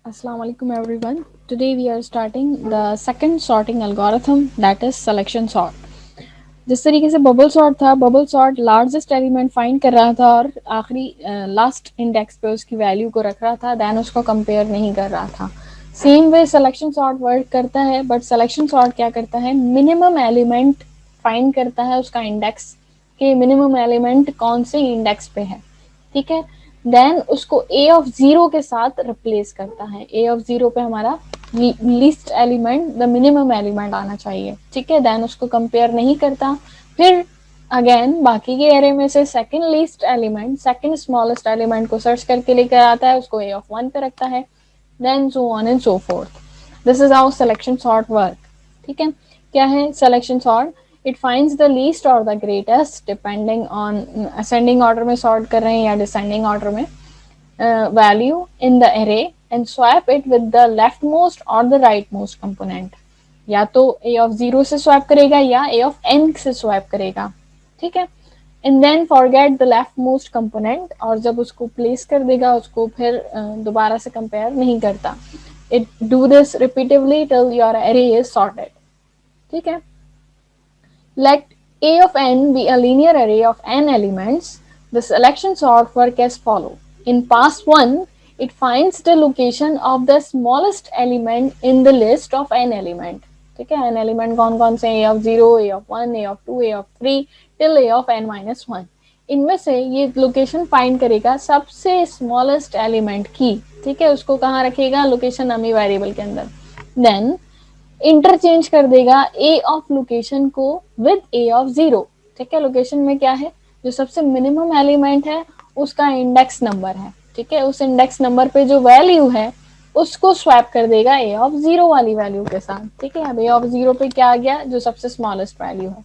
Assalamu alaikum everyone. Today we are starting the second sorting algorithm, that is selection sort. जिस तरीके से bubble sort था, bubble sort largest element find कर रहा था और आखिरी लास्ट इंडेक्स पे उसकी वैल्यू को रख रहा था, देन उसको कंपेयर नहीं कर रहा था. Same way selection sort work करता है, बट सिलेक्शन सॉर्ट क्या करता है, मिनिमम एलिमेंट फाइंड करता है, उसका इंडेक्स के मिनिमम एलिमेंट कौन से इंडेक्स पे है. ठीक है, देन उसको ए ऑफ जीरो के साथ रिप्लेस करता है. ए ऑफ जीरो पे हमारा least element, the minimum element आना चाहिए. ठीक है, देन उसको कंपेयर नहीं करता. फिर अगेन बाकी के एरे में से second least element, second smallest element को सर्च करके लेकर आता है, उसको ए ऑफ वन पे रखता है, then so on and so forth. This is how selection sort work. ठीक है, क्या है selection sort? It finds the least और the greatest depending on ascending order में सॉर्ट कर रहे हैं या डिसेंडिंग ऑर्डर में, value in the array and swap it with the left most और द राइट मोस्ट कंपोनेंट. या तो ए ऑफ जीरो से स्वैप करेगा या ए ऑफ एन से स्वैप करेगा. ठीक है, and then forget the left most component, और जब उसको प्लेस कर देगा उसको फिर दोबारा से कंपेयर नहीं करता. It do this repetitively till your array is sorted. ठीक है, let A of n be a linear array of n elements. The selection sort work as follow. In pass 1, it finds the location of the smallest element in the list of n element. ठीक है, n element कौन कौन से, a of 0, a of 1, a of 2, a of 3 till a of n minus 1. इनमें से ये location find करेगा सबसे स्मॉलेस्ट एलिमेंट की. ठीक है, उसको कहाँ रखेगा, लोकेशन अमी वेरिएबल के अंदर. देन इंटरचेंज कर देगा ए ऑफ लोकेशन को विद ए ऑफ जीरो. ठीक है, लोकेशन में क्या है, जो सबसे मिनिमम एलिमेंट है उसका इंडेक्स नंबर है. ठीक है, उस इंडेक्स नंबर पे जो वैल्यू है उसको स्वैप कर देगा ए ऑफ जीरो वाली वैल्यू के साथ. ठीक है, अब ए ऑफ जीरो पे क्या आ गया, जो सबसे स्मॉलेस्ट वैल्यू है.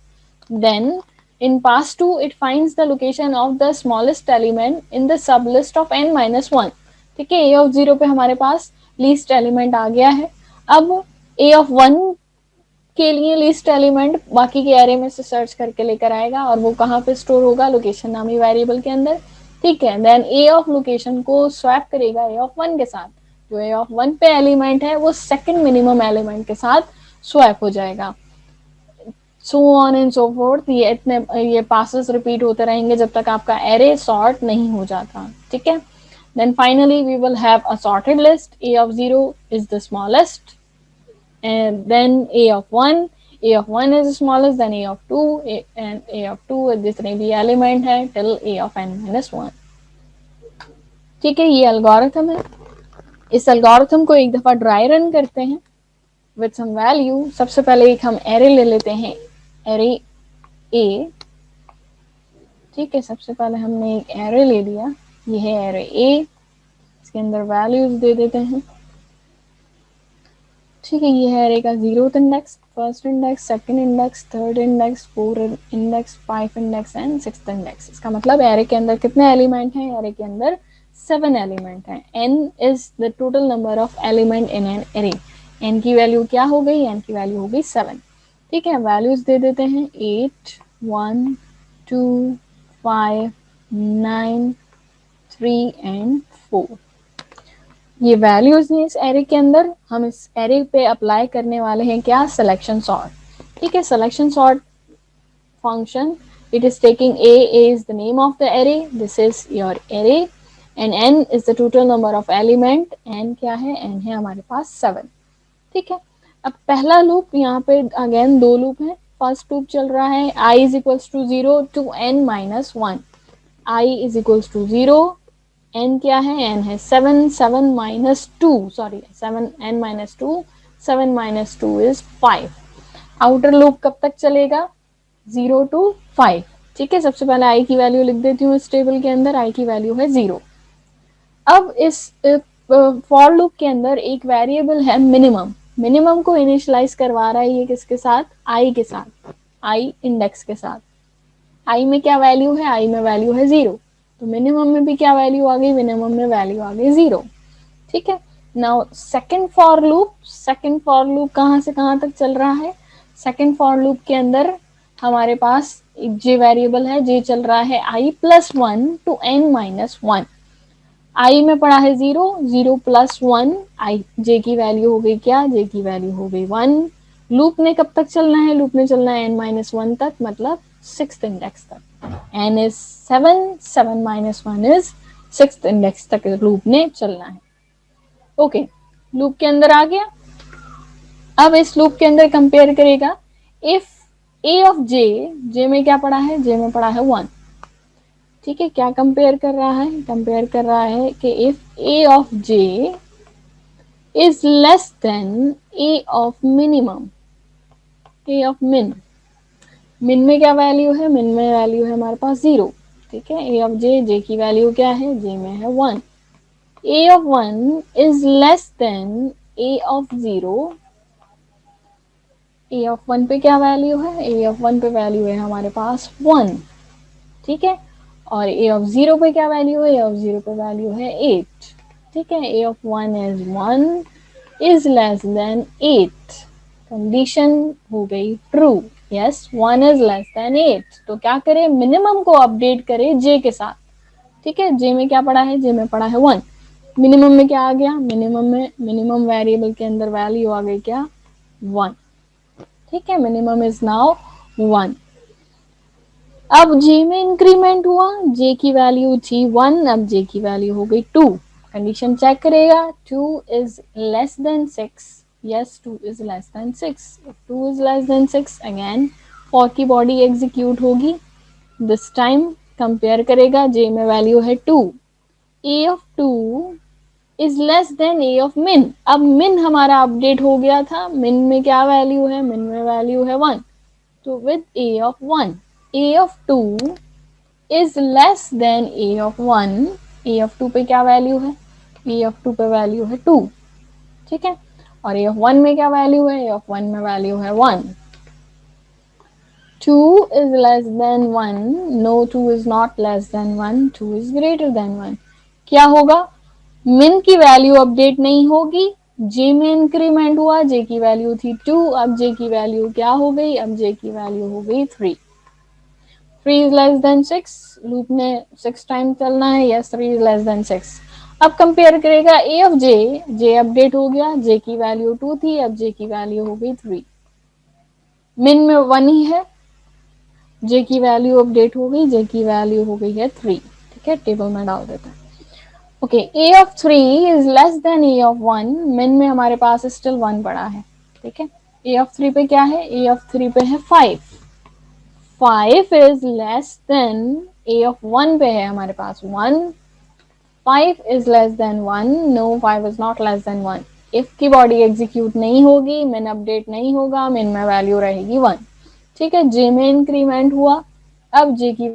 Then in pass 2 it finds the location of the smallest element in the sub list of n minus 1. ठीक है, a of 0 पे हमारे पास लीस्ट एलिमेंट आ गया है. अब a of 1 के लिए लीस्ट एलिमेंट बाकी के एरे में से सर्च करके लेकर आएगा और वो कहाँ पे स्टोर होगा, लोकेशन नामी वेरिएबल के अंदर. ठीक है, देन a ऑफ लोकेशन को स्वैप करेगा a ऑफ 1 के साथ. जो a ऑफ 1 पे एलिमेंट है वो सेकंड मिनिमम एलिमेंट के साथ स्वैप हो जाएगा. सो ऑन एंड सो फोर्थ. ये पासेस रिपीट होते रहेंगे जब तक आपका एरे सॉर्ट नहीं हो जाता. ठीक है, then finally we will have a sorted list. a of 0 is the smallest, and then a of 1 is the smallest, then a of 2 and a of 2 जितने भी एलिमेंट है till a of n minus 1. ठीक है, ये algorithm है. इस algorithm को एक दफा ड्राई रन करते हैं विद सम वैल्यू. सबसे पहले एक हम एरे ले लेते हैं, एरे ए. ठीक है, सबसे पहले हमने एक एरे ले लिया, ये है एरे ए. इसके अंदर वैल्यूज दे देते हैं. ठीक है, ये है एरे का 0th index, first index, second index, third index, fourth index, 5 index and 6th index. इसका मतलब एरे के अंदर कितने एलिमेंट हैं, एरे के अंदर 7 एलिमेंट हैं. n is the total number of element in an array. n की वैल्यू क्या हो गई, n की वैल्यू हो गई 7. ठीक है, वैल्यूज दे देते हैं 8, 1, 2, 5, 9, 3 एंड 4. ये वैल्यूज हैं इस एरे के अंदर. हम इस एरे पे अप्लाई करने वाले हैं क्या, सिलेक्शन सॉर्ट. ठीक है, selection sort function, it is taking a is the name of the array, this is your array, and n is the total number of element. n क्या है, n है हमारे पास 7. ठीक है, अब पहला लूप, यहाँ पे अगेन दो लूप है. फर्स्ट लूप चल रहा है i is equals to 0 to n minus 1. i is equals to 0, n क्या है, n है 7, 7 minus 2, sorry 7, n minus 2, 7 minus 2 is 5. Outer loop कब तक चलेगा, 0 to 5. ठीक है, सबसे पहले i की वैल्यू लिख देती हूँ इस टेबल के अंदर, i की वैल्यू है 0. अब इस फॉर लूप के अंदर एक वेरिएबल है मिनिमम. मिनिमम को इनिशियलाइज करवा रहा है ये किसके साथ, i के साथ, i इंडेक्स के साथ. i में क्या वैल्यू है, i में वैल्यू है 0, तो मिनिमम में भी क्या वैल्यू आ गई, मिनिमम में वैल्यू आ गई 0. ठीक है, नाउ सेकंड फॉर लूप कहाँ से कहाँ तक चल रहा है. सेकंड फॉर लूप के अंदर हमारे पास एक j वेरिएबल है, j चल रहा है i plus 1 to n minus 1. आई में पड़ा है 0, 0 प्लस 1, आई जे की वैल्यू हो गई क्या, जे की वैल्यू हो गई 1। लूप ने कब तक चलना है, लूप ने चलना है n-1 तक, मतलब 6th इंडेक्स तक। n is 7, 7 - 1 is 6th index तक लूप ने चलना है। ओके, लूप के अंदर आ गया। अब इस लूप के अंदर कंपेयर करेगा, if A of J, J में क्या पड़ा है, जे में पड़ा है 1। ठीक है, क्या कंपेयर कर रहा है, कंपेयर कर रहा है कि if A of J is less than A of minimum, A of मिन, मिन में क्या वैल्यू है, मिन में वैल्यू है हमारे पास 0। ठीक है, ए ऑफ जे, जे की वैल्यू क्या है, जे में है 1। A of 1 is less than A of 0, A of 1 पे क्या वैल्यू है, ए ऑफ 1 पे वैल्यू है हमारे पास 1। ठीक है, और ए ऑफ 0 पे क्या वैल्यू है, ए ऑफ 0 पे वैल्यू है 8। ठीक है, A of 1 is 1 is less than 8, condition हो गई true. Yes, 1 is less than 8। तो क्या करें, मिनिमम को अपडेट करें जे के साथ। ठीक है, जे में क्या पड़ा है, जे में पड़ा है 1। मिनिमम में क्या आ गया, मिनिमम में, मिनिमम वेरिएबल के अंदर वैल्यू आ गई क्या, 1। ठीक है, मिनिमम इज नाउ 1। अब जे में इंक्रीमेंट हुआ, जे की वैल्यू थी 1, अब जे की वैल्यू हो गई 2। कंडीशन चेक करेगा, 2 is less than 6। Yes, 2 is less than 6। 2 is less than 6, again for की बॉडी एग्जीक्यूट होगी। दिस टाइम कंपेयर करेगा, जे में वैल्यू है 2, A of 2 is less than A of min. अब मिन हमारा अपडेट हो गया था, मिन में क्या वैल्यू है, मिन में वैल्यू है 1। तो with A of 1, A of 2 is less than A of 1, A of 2 पे क्या वैल्यू है, ए ऑफ 2 पे वैल्यू है 2। ठीक है, और ए ऑफ 1 में क्या वैल्यू है, ए ऑफ 1 में वैल्यू है 1। 2 is less than 1, no, 2 is not less than 1, 2 is greater than 1। क्या होगा, मिन की वैल्यू अपडेट नहीं होगी, जे में इंक्रीमेंट हुआ, जे की वैल्यू थी 2, अब जे की वैल्यू क्या हो गई, अब जे की वैल्यू हो गई 3। 3 is less than 6, लूप ने 6 टाइम चलना है, यस 3 is less than 6। अब कंपेयर करेगा a of J, J update हो गया, जे की वैल्यू 2 थी, अब जे की वैल्यू हो गई 3। मिन में 1 ही है, जे की वैल्यू अपडेट हो गई, जे की वैल्यू हो गई है 3। ठीक है, टेबल में डाल देते हैं। Okay, A of 3 is less than A of 1, मिन में हमारे पास स्टिल 1 पड़ा है। ठीक है, ए ऑफ 3 पे क्या है, ए ऑफ 3 पे है 5। 5 is less than A of 1 पे है हमारे पास 1। 5 is less than 1, no 5 is not less than 1। If की बॉडी एग्जीक्यूट नहीं होगी, मिन अपडेट नहीं होगा, मिन में वैल्यू रहेगी 1। ठीक है, जे में इंक्रीमेंट हुआ, अब जे की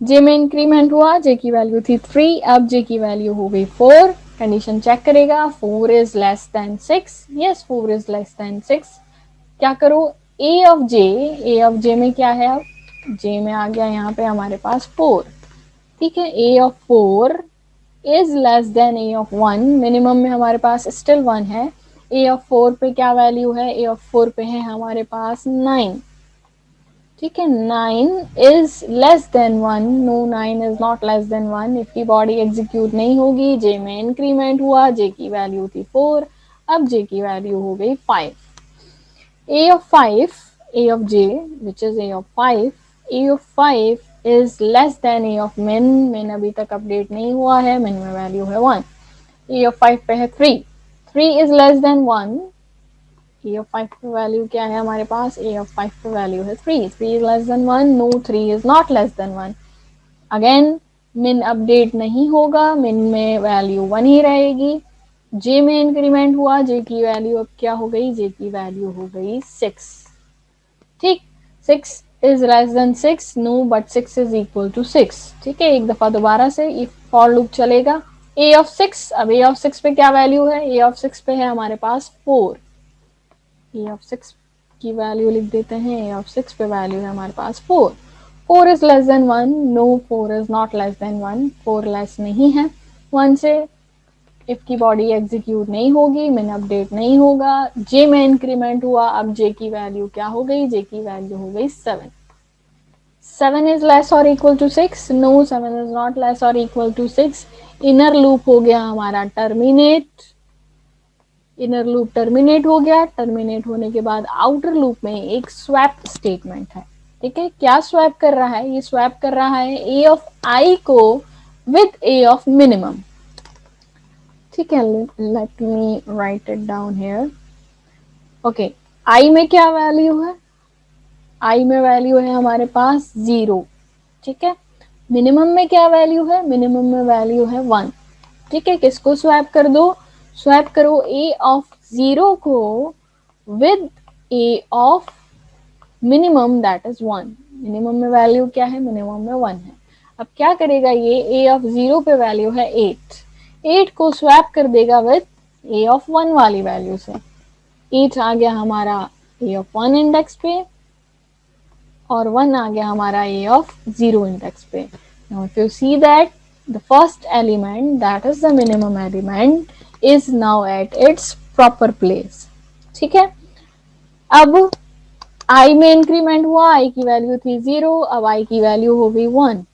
जे में इंक्रीमेंट हुआ, जे की वैल्यू थी 3, अब जे की वैल्यू हो गई 4। कंडीशन चेक करेगा, 4 is less than 6। Yes, 4 is less than 6। क्या करो, ए ऑफ जे, ए ऑफ जे में क्या है, अब जे में आ गया यहाँ पे हमारे पास 4। ठीक है, A of 4 is less than A of 1, minimum में हमारे पास स्टिल 1 है। ए ऑफ 4 पे क्या वैल्यू है, ए ऑफ 4 पे है हमारे पास 9। ठीक है, 9 is less than 1, no 9 is not less than 1। If की बॉडी एग्जीक्यूट नहीं होगी, जे में इंक्रीमेंट हुआ, जे की वैल्यू थी 4, अब जे की वैल्यू हो गई 5। a of 5, a of j, which is a of 5, a of 5 is less than a of min, min अभी तक अपडेट नहीं हुआ है, min में वैल्यू है 1। a of 5 पे है 3, 3 is less than 1, a of 5 पे वैल्यू क्या है हमारे पास, a of 5 पे वैल्यू है 3, 3 is less than 1, no 3 is not less than 1। Again min update नहीं होगा, min में वैल्यू 1 ही रहेगी। जे में इंक्रीमेंट हुआ, जे की वैल्यू अब क्या हो गई, जे की वैल्यू हो गई 6। ठीक, 6 is less than 6, no but 6 is equal to 6। ठीक है, एक दफा दोबारा से इफ फॉर लूप चलेगा। ए ऑफ 6, अब ए ऑफ 6 पे क्या वैल्यू है, ए ऑफ 6 पे है हमारे पास 4। ए ऑफ 6 की वैल्यू लिख देते हैं, ए ऑफ 6 पे वैल्यू है हमारे पास 4। 4 is less than 1, no 4 is not less than 1, 4 less नहीं है 1 से। इफ की बॉडी एग्जीक्यूट नहीं होगी, min अपडेट नहीं होगा, j में इंक्रीमेंट हुआ, अब j की वैल्यू क्या हो गई, j की वैल्यू हो गई 7. 7 is less or equal to 6? No, 7 is not less or equal to 6. Inner loop हो गया हमारा टर्मिनेट, इनर लूप टर्मिनेट हो गया, टर्मिनेट होने के बाद आउटर लूप में एक स्वैप स्टेटमेंट है. ठीक है, क्या स्वैप कर रहा है, ये स्वैप कर रहा है a ऑफ i को विद a ऑफ मिनिमम. ठीक है, late me write it down here. Okay, i में क्या वैल्यू है, i में वैल्यू है हमारे पास 0. ठीक है, मिनिमम में क्या वैल्यू है, मिनिमम में वैल्यू है 1. ठीक है, किसको स्वैप कर दो, स्वैप करो a ऑफ 0 को with a of minimum that is 1. Minimum में वैल्यू क्या है, मिनिमम में 1 है. अब क्या करेगा ये, a ऑफ 0 पे वैल्यू है 8, 8 को स्वैप कर देगा विद a ऑफ 1 वाली वैल्यू से. 8 आ गया हमारा a ऑफ 1 इंडेक्स पे और 1 आ गया हमारा a ऑफ 0 इंडेक्स पे. Now if you see that the first element, that is the minimum element, is now at its proper place. ठीक है, अब i में इंक्रीमेंट हुआ, i की वैल्यू थी 0, अब i की वैल्यू हो गई 1.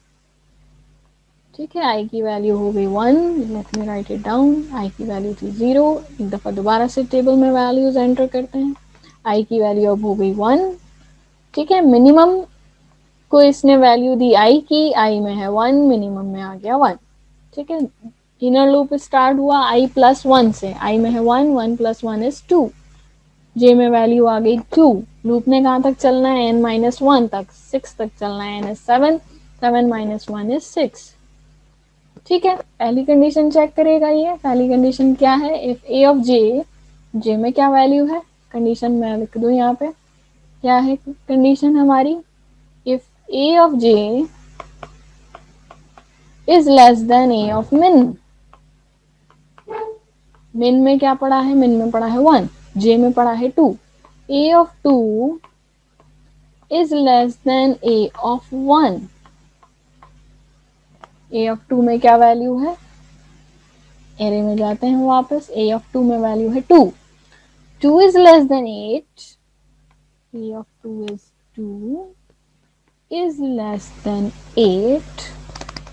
ठीक है, i की वैल्यू हो गई 1. Late me write it down. i की वैल्यू थी 0, एक दफा दोबारा से टेबल में वैल्यूज एंटर करते हैं. i की वैल्यू अब हो गई 1. ठीक है, मिनिमम को इसने वैल्यू दी i की, i में है 1, मिनिमम में आ गया 1. ठीक है, इनर लूप स्टार्ट हुआ i प्लस 1 से, i में है 1, 1 प्लस 1 इज 2, j में वैल्यू आ गई 2. लूप ने कहाँ तक चलना है, n माइनस 1 तक, 6 तक चलना है, n इज 7, 7 माइनस 1 इज 6. ठीक है, पहली कंडीशन चेक करेगा ये. पहली कंडीशन क्या है, if a of j, j में क्या वैल्यू है, कंडीशन मैं लिख दूं यहाँ पे, क्या है कंडीशन हमारी, if a of j is less than a of min. min में क्या पड़ा है, min में पड़ा है 1, j में पड़ा है 2. a of 2 is less than a of 1. a of 2 में क्या वैल्यू है, एरे में जाते हैं वापस, a of 2 में वैल्यू है 2. 2 is less than 8. a of 2 is 2 is less than 8.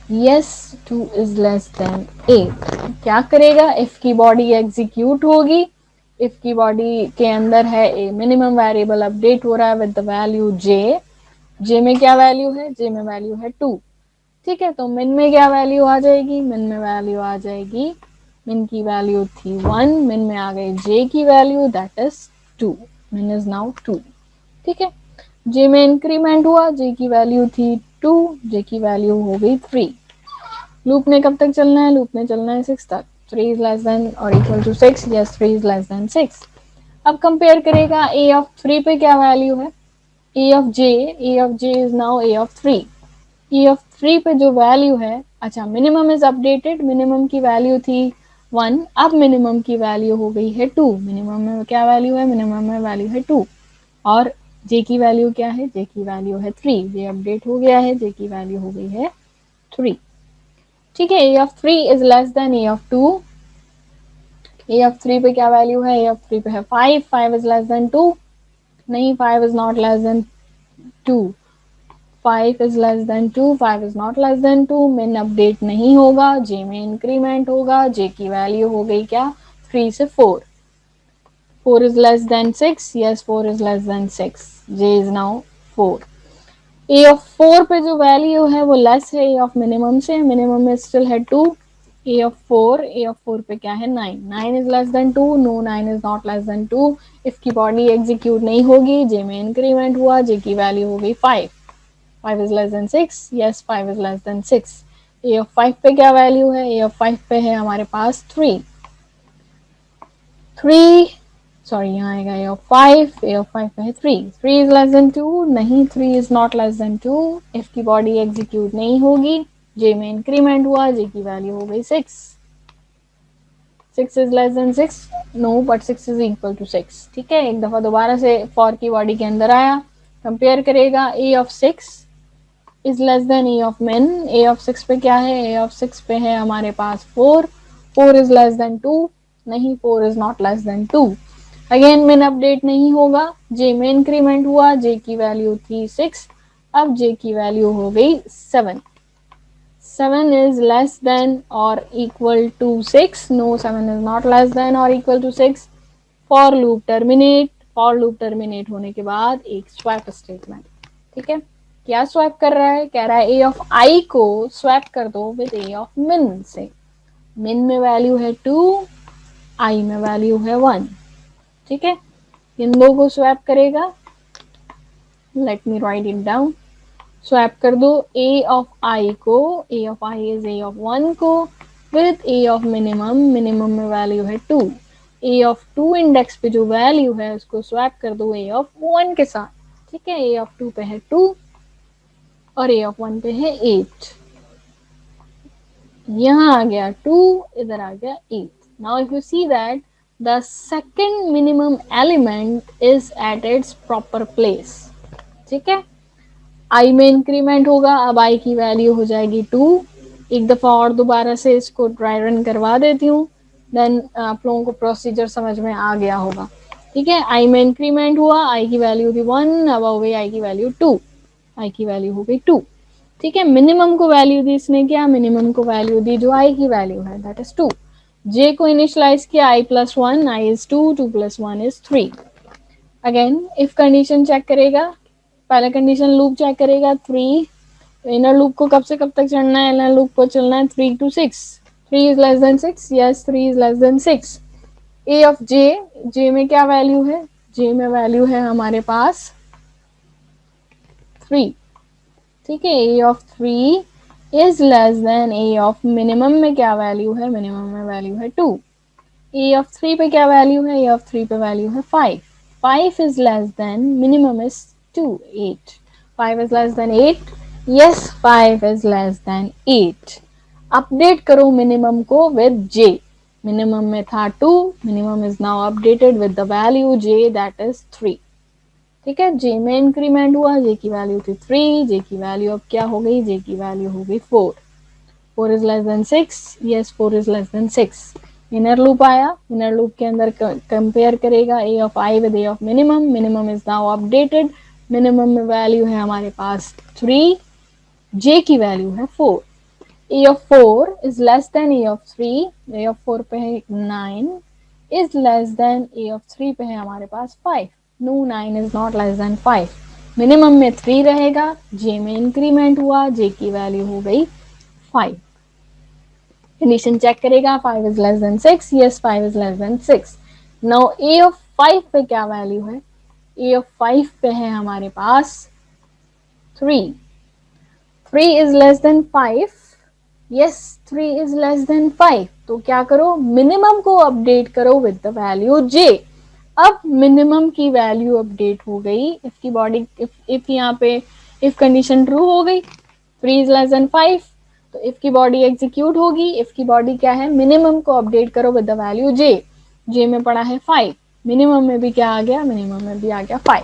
yes 2 is less than 8. क्या करेगा, if की बॉडी एग्जीक्यूट होगी, if की बॉडी के अंदर है a मिनिमम वेरिएबल अपडेट हो रहा है with the value j. j में क्या वैल्यू है, j में वैल्यू है 2. ठीक है, तो min में क्या वैल्यू आ जाएगी, min में वैल्यू आ जाएगी, min की वैल्यू थी 1, min में आ गई j की value that is 2, min is now 2. ठीक है, j में इंक्रीमेंट हुआ, j की वैल्यू थी 2, j की वैल्यू हो गई 3. लूप ने कब तक चलना है, लूप ने चलना है 6 तक. 3 is less than or equal to 6, yes 3 is less than 6. अब कंपेयर करेगा, a of 3 पे क्या वैल्यू है, a of j is now a of 3. a of 3 पे जो वैल्यू है, अच्छा मिनिमम इज अपडेटेड, मिनिमम की वैल्यू थी 1, अब मिनिमम की वैल्यू हो गई है 2. मिनिमम में क्या वैल्यू है, मिनिमम में वैल्यू है 2 और j की वैल्यू क्या है, j की वैल्यू है 3. j अपडेट हो गया है, j की वैल्यू हो गई है 3. ठीक है, a of 3 is less than a of 2. a of 3 पे क्या वैल्यू है, a of 3 पे है 5, 5 is less than 2. नहीं, 5 is not less than 2. 5 is less than 2, 5 is not less than 2. min update नहीं होगा, j में इंक्रीमेंट होगा, j की वैल्यू हो गई क्या, 3 से 4. 4 is less than 6, yes 4 is less than 6. j is now 4. a of 4 पे जो वैल्यू है वो लेस है a of मिनिमम से, मिनिमम में स्टिल है 2. a of 4 पे क्या है 9, 9 is less than 2, no 9 is not less than 2. if की बॉडी एग्जीक्यूट नहीं होगी, j में इंक्रीमेंट हुआ, j की वैल्यू हो गई 5. 5 is less than 6, yes 5 is less than 6. a of 5 पे क्या वैल्यू है, a of 5 पे है हमारे पास 3. सॉरी यहाँ आएगा a of 5, a of 5 पे है 3. 3 is less than 2, नहीं 3 is not less than 2. if की बॉडी एग्जीक्यूट नहीं होगी, j में इंक्रीमेंट हुआ, j की वैल्यू हो गई 6. 6 is less than 6, no but 6 is equal to 6. ठीक है, एक दफा दोबारा से for की बॉडी के अंदर आया, कंपेयर करेगा, a of 6 is less than a of min. a of 6 पे क्या है, a of 6 पे है हमारे पास 4 4 इज लेस देन 2, नहीं 4 is not less then 2। Again min update नहीं होगा, j में इंक्रीमेंट हुआ, j की वैल्यू थी 6, अब j की वैल्यू हो गई 7। 7 is less than or equal to 6, no 7 is not less than or equal to 6। For loop terminate, for loop terminate होने के बाद एक स्वैप स्टेटमेंट। ठीक है, क्या स्वैप कर रहा है, कह रहा है ए ऑफ आई को स्वैप कर दो विद ए ऑफ मिन से। मिन में वैल्यू है 2, आई में वैल्यू है 1। ठीक है, इन दो को स्वैप करेगा, let me write it down. Swap कर दो ए ऑफ आई को, A of I is A of 1 को with A of minimum, minimum में वैल्यू है 2। ए ऑफ 2 इंडेक्स पे जो वैल्यू है उसको स्वैप कर दो ए ऑफ 1 के साथ। ठीक है, ए ऑफ 2 पे है 2 और ए ऑफ 1 पे है 8। यहाँ आ गया 2, इधर आ गया 8। Now if you see that the second minimum element is at its proper place. ठीक है, आई में इंक्रीमेंट होगा, अब आई की वैल्यू हो जाएगी 2। एक दफ़ा और दोबारा से इसको ट्राई रन करवा देती हूँ, देन आप लोगों को प्रोसीजर समझ में आ गया होगा। ठीक है, आई में इंक्रीमेंट हुआ, आई की वैल्यू थी 1, अब हो गई आई की वैल्यू 2, आई की वैल्यू हो गई 2। ठीक है, मिनिमम को वैल्यू दी इसने, क्या मिनिमम को वैल्यू दी जो आई की वैल्यू है, दैट इज 2। जे को इनिशियलाइज किया I plus 1, I is 2, 2 plus 1 is 3। Again if condition check करेगा, पहला कंडीशन लूप चेक करेगा 3, तो इनर लूप को कब से कब तक चढ़ना है, इनर लूप को चलना है 3 to 6। 3 is less than 6, yes 3 is less than 6। A of J, J में क्या वैल्यू है, जे में वैल्यू है हमारे पास 3। ठीक है, A of 3 is less than A of minimum में क्या वैल्यू है, मिनिमम में वैल्यू है 2। ए ऑफ 3 पे क्या वैल्यू है, ए ऑफ 3 पे वैल्यू है 5। 5 is less than minimum is 2, 8। 5 is less than 8, yes 5 is less than 8। Update करो मिनिमम को विद j। मिनिमम में था 2, minimum is now updated with the value j that is 3। ठीक है, j में increment हुआ, j की वैल्यू थी 3, j की वैल्यू अब क्या हो गई, j की वैल्यू हो गई 4। 4 is less than 6, yes 4 is less than 6। Inner loop आया, इनर लूप के अंदर कंपेयर करेगा a of i with A of minimum, minimum is now updated, minimum में वैल्यू है हमारे पास 3, जे की वैल्यू है 4। A of 4 is less than A of 3, a of 4 पे है 9, is less than A of 3 पे है हमारे पास 5, no 9 is not less than 5। Minimum में 3 रहेगा, जे में इंक्रीमेंट हुआ, जे की वैल्यू हो गई 5। कंडीशन चेक करेगा, 5 is less than 6, yes 5 is less than 6। Now A of 5 पे क्या वैल्यू है, ए ऑफ 5 पे है हमारे पास 3। 3 is less than 5, yes 3 is less than 5। तो क्या करो, मिनिमम को अपडेट करो विद द वैल्यू j। अब मिनिमम की वैल्यू अपडेट हो गई, इफ की बॉडी इफ यहाँ पे इफ कंडीशन ट्रू हो गई, 3 इज लेस देन 5, तो इफ की बॉडी एग्जीक्यूट होगी। इफ की बॉडी क्या है, मिनिमम को अपडेट करो with the value j। j में पड़ा है 5, मिनिमम में भी क्या आ गया, मिनिमम में भी आ गया 5।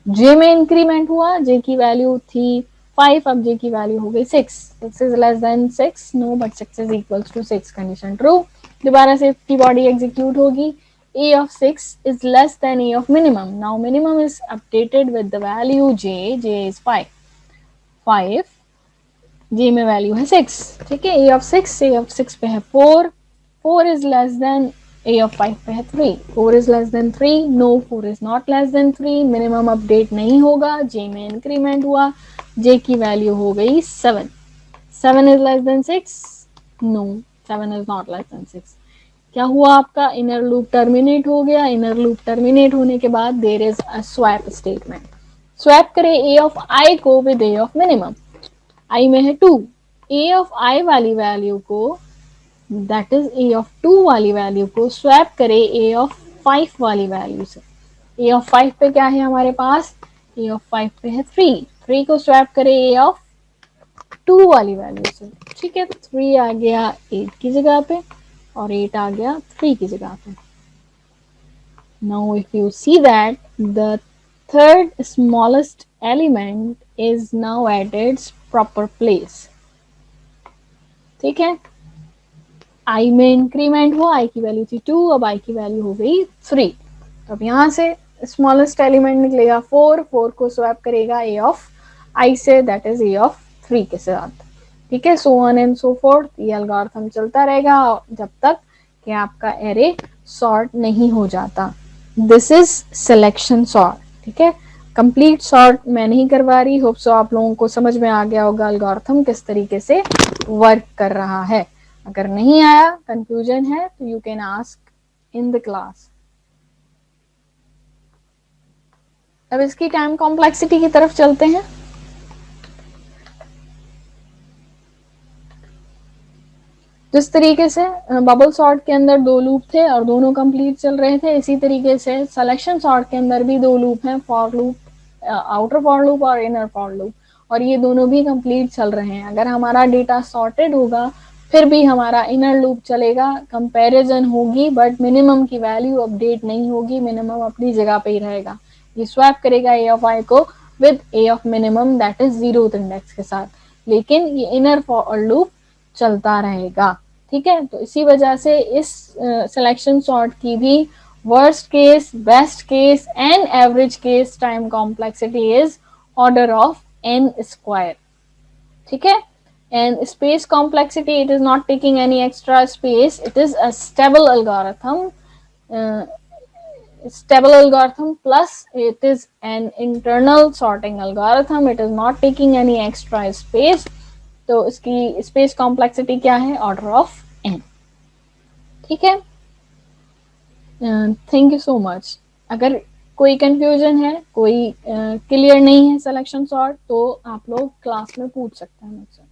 j में इंक्रीमेंट हुआ, j की वैल्यू थी 5, अब j की वैल्यू हो गई 6। 6 is less than 6, no but 6 is equals to 6, condition true. दोबारा से if की बॉडी एग्जीक्यूट होगी, a of 6 is less than a of minimum। Now minimum is updated with the value j, j is 5, 5, j में value है 6। ठीक है, a of 6, a of 6 पे है 4, 4 is less than a of 5 पे है 3, 4 is less than 3, no 4 is not less than 3। Minimum update नहीं होगा, j में इंक्रीमेंट हुआ, j की वैल्यू हो गई 7। 7 is less than 6, no 7 is not less than 6। क्या हुआ, आपका इनर लूप टर्मिनेट हो गया। इनर लूप टर्मिनेट होने के बाद there is a swap statement. Swap करे ए ऑफ आई को with A of minimum. I में है 2, ए ऑफ आई वाली वैल्यू को, दैट इज ए ऑफ 2 वाली वैल्यू को स्वैप करे ए ऑफ 5 वाली वैल्यू से। ए ऑफ 5 पे क्या है हमारे पास, ए ऑफ 5 पे है 3, 3 को स्वैप करे ए ऑफ 2 वाली वैल्यू से। ठीक है, तो 3 आ गया 8 की जगह पे और 8 आ गया 3 की जगह पे। Now if you see that the third smallest element is now at its proper place। ठीक है, आई में इंक्रीमेंट हुआ, आई की वैल्यू थी 2, अब आई की वैल्यू हो गई 3। तो अब यहाँ से स्मॉलेस्ट एलिमेंट निकलेगा 4, 4 को स्वैप करेगा ए ऑफ आई से, दैट इज ए ऑफ 3 के साथ। ठीक है, सो ऑन एंड सो फोर्थ, ये एल्गोरिथम चलता रहेगा जब तक कि आपका एरे सॉर्ट नहीं हो जाता। This is selection sort. ठीक है, कंप्लीट सॉर्ट मैं नहीं करवा रही, होप सो आप लोगों को समझ में आ गया होगा एल्गोरिथम किस तरीके से वर्क कर रहा है। अगर नहीं आया, कंफ्यूजन है, तो you can ask in the class. अब इसकी टाइम कॉम्प्लेक्सिटी की तरफ चलते हैं। जिस तरीके से बबल सॉर्ट के अंदर 2 लूप थे और दोनों कंप्लीट चल रहे थे, इसी तरीके से सिलेक्शन सॉर्ट के अंदर भी 2 लूप हैं, for loop, outer for loop और इनर फॉर लूप, और ये दोनों भी कंप्लीट चल रहे हैं। अगर हमारा डेटा सॉर्टेड होगा फिर भी हमारा इनर लूप चलेगा, कंपैरिजन होगी, बट मिनिमम की वैल्यू अपडेट नहीं होगी, मिनिमम अपनी जगह पे ही रहेगा। ये स्वैप करेगा ए ऑफ आई को with A of minimum, that is 0th index के साथ, लेकिन ये इनर फॉर लूप चलता रहेगा। ठीक है, तो इसी वजह से इस सिलेक्शन सॉर्ट की भी worst case, best case and average case time complexity is order of n square. ठीक है, and space complexity, it is not taking any extra space, it is a stable algorithm, uh, stable algorithm plus it is an internal sorting algorithm, it is not taking any extra space, तो इसकी space complexity क्या है, order of n। ठीक है, thank you so much. अगर कोई confusion है, कोई क्लियर नहीं है सिलेक्शन सॉर्ट, तो आप लोग क्लास में पूछ सकते हैं मुझसे।